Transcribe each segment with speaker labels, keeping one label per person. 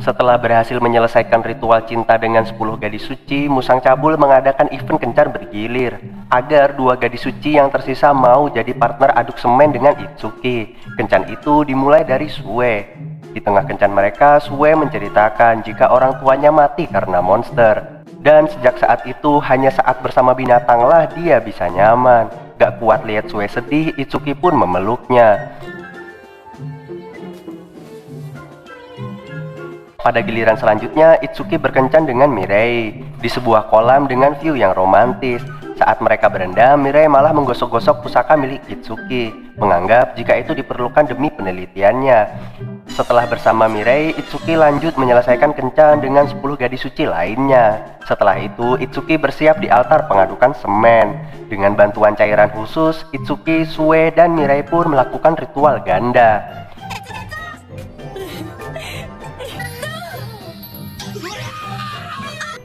Speaker 1: Setelah berhasil menyelesaikan ritual cinta dengan 10 gadis suci, Musang Cabul mengadakan event kencan bergilir agar 2 gadis suci yang tersisa mau jadi partner aduk semen dengan Itsuki. Kencan itu dimulai dari Sue. Di tengah kencan mereka, Sue menceritakan jika orang tuanya mati karena monster. Dan sejak saat itu, hanya saat bersama binatanglah dia bisa nyaman. Gak kuat lihat Sue sedih, Itsuki pun memeluknya. Pada giliran selanjutnya, Itsuki berkencan dengan Mirei di sebuah kolam dengan view yang romantis. Saat mereka berendam, Mirei malah menggosok-gosok pusaka milik Itsuki, menganggap jika itu diperlukan demi penelitiannya. Setelah bersama Mirei, Itsuki lanjut menyelesaikan kencan dengan 10 gadis suci lainnya. Setelah itu, Itsuki bersiap di altar pengadukan semen. Dengan bantuan cairan khusus, Itsuki, Sue, dan Mirei pun melakukan ritual ganda.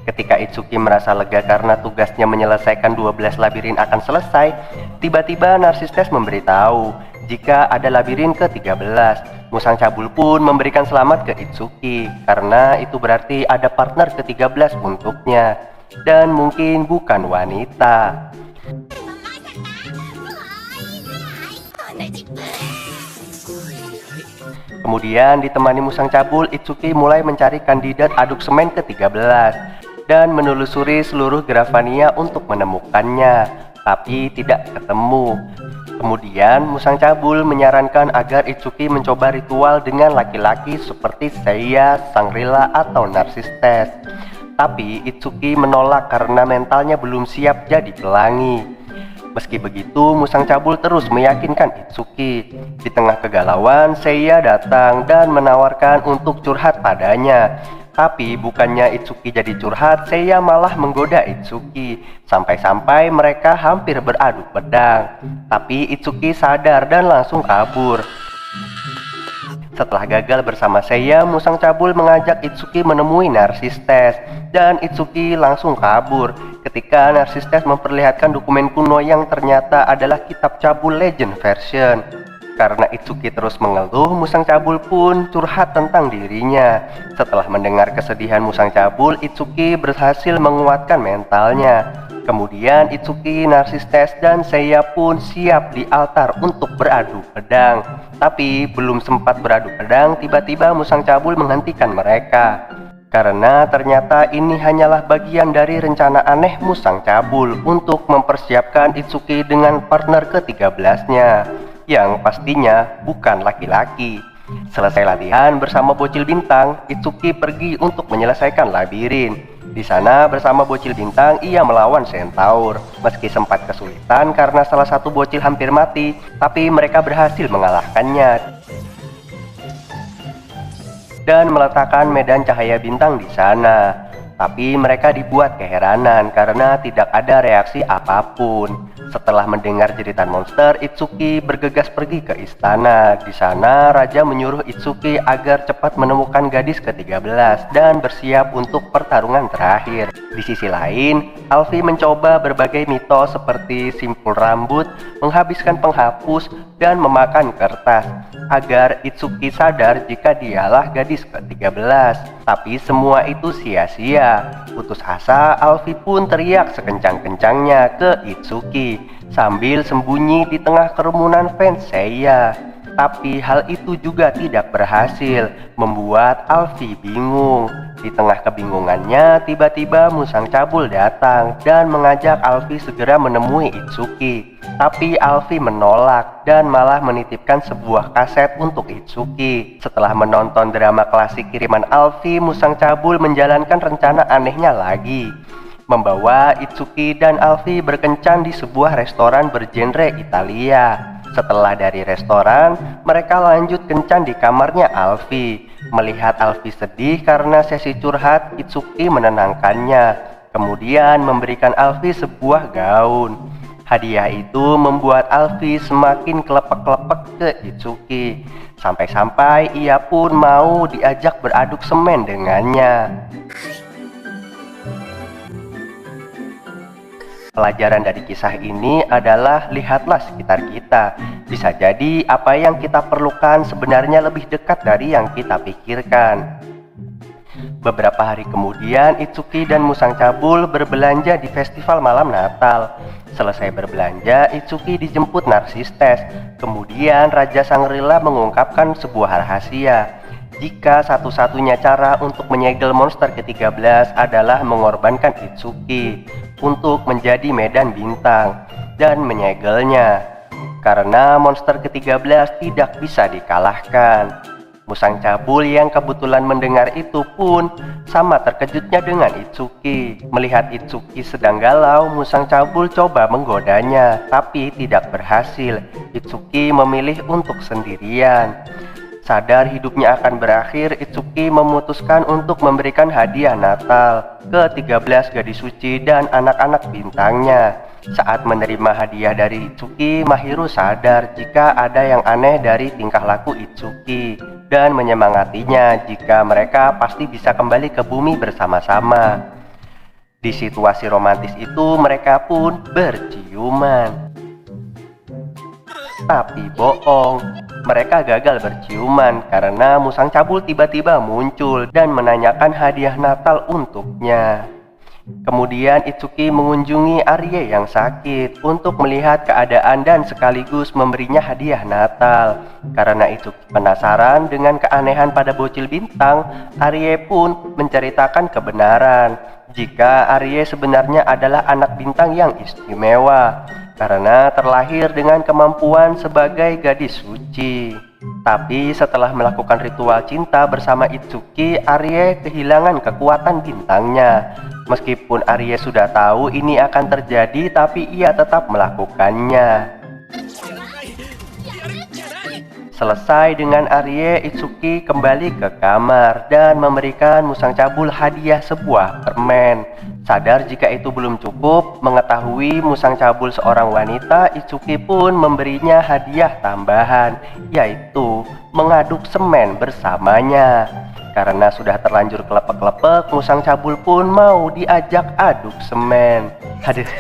Speaker 1: Ketika Itsuki merasa lega karena tugasnya menyelesaikan 12 labirin akan selesai, tiba-tiba Narsistes memberitahu jika ada labirin ke-13. Musang Cabul pun memberikan selamat ke Itsuki, karena itu berarti ada partner ke-13 untuknya, dan mungkin bukan wanita. Kemudian ditemani Musang Cabul, Itsuki mulai mencari kandidat aduk semen ke-13 dan menelusuri seluruh Gravania untuk menemukannya, tapi tidak ketemu. Kemudian Musang Cabul menyarankan agar Itsuki mencoba ritual dengan laki-laki seperti Seiya, Shangri-La, atau Narsistes. Tapi Itsuki menolak karena mentalnya belum siap jadi pelangi. Meski begitu, Musang Cabul terus meyakinkan Itsuki. Di tengah kegalauan, Seiya datang dan menawarkan untuk curhat padanya. Tapi bukannya Itsuki jadi curhat, Seiya malah menggoda Itsuki. Sampai-sampai mereka hampir beradu pedang. Tapi Itsuki sadar dan langsung kabur. Setelah gagal bersama Seiya, Musang Cabul mengajak Itsuki menemui Narsistes. Dan Itsuki langsung kabur ketika Narsistes memperlihatkan dokumen kuno yang ternyata adalah kitab Cabul Legend Version. Karena Itsuki terus mengeluh, Musang Cabul pun curhat tentang dirinya. Setelah mendengar kesedihan Musang Cabul, Itsuki berhasil menguatkan mentalnya. Kemudian Itsuki, Narsistes, dan Seiya pun siap di altar untuk beradu pedang. Tapi belum sempat beradu pedang, tiba-tiba Musang Cabul menghentikan mereka. Karena ternyata ini hanyalah bagian dari rencana aneh Musang Cabul untuk mempersiapkan Itsuki dengan partner ke-13-nya, yang pastinya bukan laki-laki. Selesai latihan bersama Bocil Bintang, Itsuki pergi untuk menyelesaikan labirin. Di sana bersama Bocil Bintang, ia melawan Centaur. Meski sempat kesulitan karena salah satu bocil hampir mati, tapi mereka berhasil mengalahkannya dan meletakkan medan cahaya bintang di sana. Tapi mereka dibuat keheranan karena tidak ada reaksi apapun. Setelah mendengar jeritan monster, Itsuki bergegas pergi ke istana. Di sana, Raja menyuruh Itsuki agar cepat menemukan gadis ke-13 dan bersiap untuk pertarungan terakhir. Di sisi lain, Alfi mencoba berbagai mitos seperti simpul rambut, menghabiskan penghapus, dan memakan kertas agar Itsuki sadar jika dialah gadis ke-13. Tapi semua itu sia-sia. Putus asa, Alfi pun teriak sekencang-kencangnya ke Itsuki sambil sembunyi di tengah kerumunan fans Seiya. Tapi hal itu juga tidak berhasil, membuat Alfi bingung. Di tengah kebingungannya, tiba-tiba Musang Cabul datang dan mengajak Alfi segera menemui Itsuki. Tapi Alfi menolak dan malah menitipkan sebuah kaset untuk Itsuki. Setelah menonton drama klasik kiriman Alfi, Musang Cabul menjalankan rencana anehnya lagi, membawa Itsuki dan Alfi berkencan di sebuah restoran bergenre Italia. Setelah dari restoran, mereka lanjut kencan di kamarnya Alfi. Melihat Alfi sedih karena sesi curhat, Itsuki menenangkannya, kemudian memberikan Alfi sebuah gaun. Hadiah itu membuat Alfi semakin kelepek-kelepek ke Itsuki. Sampai-sampai ia pun mau diajak beraduk semen dengannya. Pelajaran dari kisah ini adalah lihatlah sekitar kita. Bisa jadi apa yang kita perlukan sebenarnya lebih dekat dari yang kita pikirkan. Beberapa hari kemudian, Itsuki dan Musang Cabul berbelanja di festival malam Natal. Selesai berbelanja, Itsuki dijemput Narsistes. Kemudian Raja Shangri-La mengungkapkan sebuah rahasia. Jika satu-satunya cara untuk menyegel monster ke-13 adalah mengorbankan Itsuki untuk menjadi medan bintang dan menyegelnya, karena monster ke-13 tidak bisa dikalahkan. Musang Cabul yang kebetulan mendengar itu pun sama terkejutnya dengan Itsuki. Melihat Itsuki sedang galau, Musang Cabul coba menggodanya, tapi tidak berhasil. Itsuki memilih untuk sendirian. Sadar hidupnya akan berakhir, Itsuki memutuskan untuk memberikan hadiah Natal ke 13 gadis suci dan anak-anak bintangnya. Saat menerima hadiah dari Itsuki, Mahiru sadar jika ada yang aneh dari tingkah laku Itsuki dan menyemangatinya jika mereka pasti bisa kembali ke bumi bersama-sama. Di situasi romantis itu, mereka pun berciuman. Tapi bohong, mereka gagal berciuman karena Musang Cabul tiba-tiba muncul dan menanyakan hadiah Natal untuknya. Kemudian Itsuki mengunjungi Arie yang sakit untuk melihat keadaan dan sekaligus memberinya hadiah Natal. Karena Itsuki penasaran dengan keanehan pada bocil bintang, Arie pun menceritakan kebenaran jika Arie sebenarnya adalah anak bintang yang istimewa karena terlahir dengan kemampuan sebagai gadis suci. Tapi setelah melakukan ritual cinta bersama Itsuki, Arie kehilangan kekuatan bintangnya. Meskipun Arie sudah tahu ini akan terjadi, tapi ia tetap melakukannya. Selesai dengan Arie, Itsuki kembali ke kamar dan memberikan Musang Cabul hadiah sebuah permen. Sadar jika itu belum cukup, mengetahui Musang Cabul seorang wanita, Itsuki pun memberinya hadiah tambahan, yaitu mengaduk semen bersamanya. Karena sudah terlanjur kelepek-kelepek, Musang Cabul pun mau diajak aduk semen. Aduh,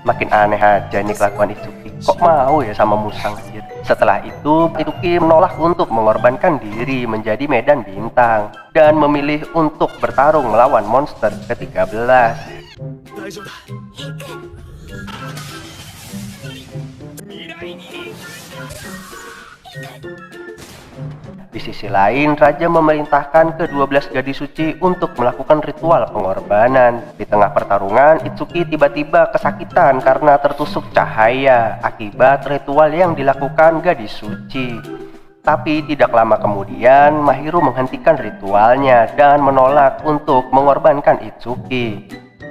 Speaker 1: makin aneh aja nih kelakuan Itsuki. Kok mau ya sama Musang aja. Setelah itu, Itsuki menolak untuk mengorbankan diri menjadi medan bintang dan memilih untuk bertarung melawan monster ke-13. Di sisi lain, Raja memerintahkan ke-12 gadis suci untuk melakukan ritual pengorbanan. Di tengah pertarungan, Itsuki tiba-tiba kesakitan karena tertusuk cahaya akibat ritual yang dilakukan gadis suci. Tapi tidak lama kemudian, Mahiru menghentikan ritualnya dan menolak untuk mengorbankan Itsuki.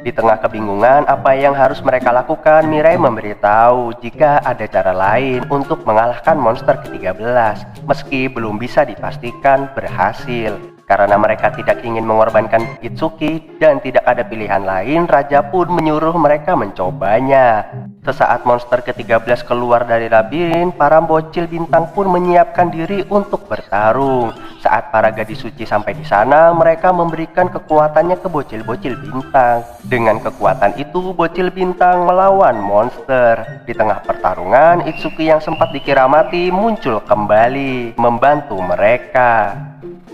Speaker 1: Di tengah kebingungan apa yang harus mereka lakukan, Mirai memberitahu jika ada cara lain untuk mengalahkan monster ke-13, meski belum bisa dipastikan berhasil. Karena mereka tidak ingin mengorbankan Itsuki dan tidak ada pilihan lain, Raja pun menyuruh mereka mencobanya. Sesaat monster ke-13 keluar dari labirin, para bocil bintang pun menyiapkan diri untuk bertarung. Saat para gadis suci sampai di sana, mereka memberikan kekuatannya ke bocil-bocil bintang. Dengan kekuatan itu, bocil bintang melawan monster. Di tengah pertarungan, Itsuki yang sempat dikira mati muncul kembali membantu mereka.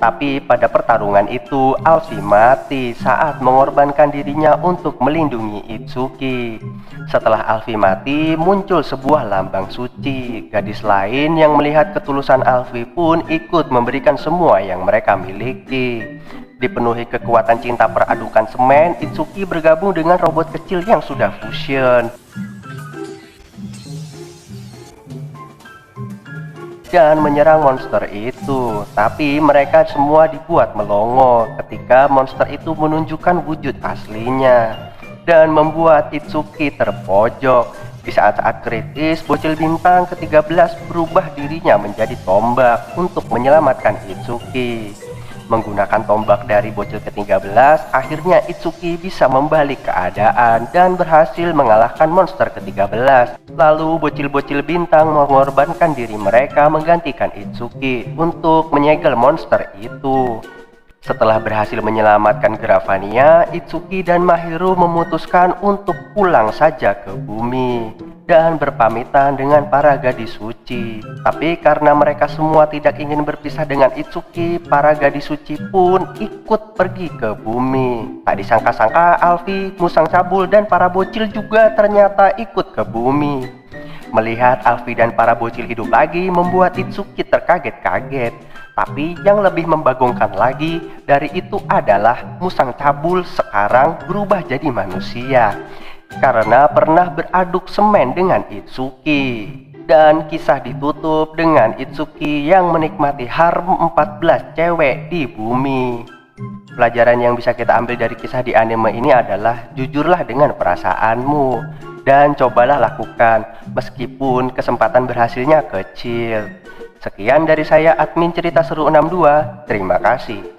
Speaker 1: Tapi pada pertarungan itu, Alfi mati saat mengorbankan dirinya untuk melindungi Itsuki. Setelah Alfi mati, muncul sebuah lambang suci. Gadis lain yang melihat ketulusan Alfi pun ikut memberikan semua yang mereka miliki. Dipenuhi kekuatan cinta peradukan semen, Itsuki bergabung dengan robot kecil yang sudah fusion dan menyerang monster itu. Tapi mereka semua dibuat melongo ketika monster itu menunjukkan wujud aslinya dan membuat Itsuki terpojok. Di saat-saat kritis, bocil bintang ke-13 berubah dirinya menjadi tombak untuk menyelamatkan Itsuki. Menggunakan tombak dari bocil ke-13, akhirnya Itsuki bisa membalik keadaan dan berhasil mengalahkan monster ke-13. Lalu bocil-bocil bintang mengorbankan diri mereka menggantikan Itsuki untuk menyegel monster itu. Setelah berhasil menyelamatkan Gravania, Itsuki dan Mahiru memutuskan untuk pulang saja ke bumi dan berpamitan dengan para gadis suci. Tapi karena mereka semua tidak ingin berpisah dengan Itsuki, para gadis suci pun ikut pergi ke bumi. Tak disangka-sangka Alfi, Musang Cabul, dan para bocil juga ternyata ikut ke bumi. Melihat Alfi dan para bocil hidup lagi membuat Itsuki terkaget-kaget. Tapi yang lebih membagongkan lagi dari itu adalah Musang Cabul sekarang berubah jadi manusia karena pernah beraduk semen dengan Itsuki. Dan kisah ditutup dengan Itsuki yang menikmati harem 14 cewek di bumi. Pelajaran yang bisa kita ambil dari kisah di anime ini adalah jujurlah dengan perasaanmu dan cobalah lakukan meskipun kesempatan berhasilnya kecil. Sekian dari saya, admin Cerita Seru 62. Terima kasih.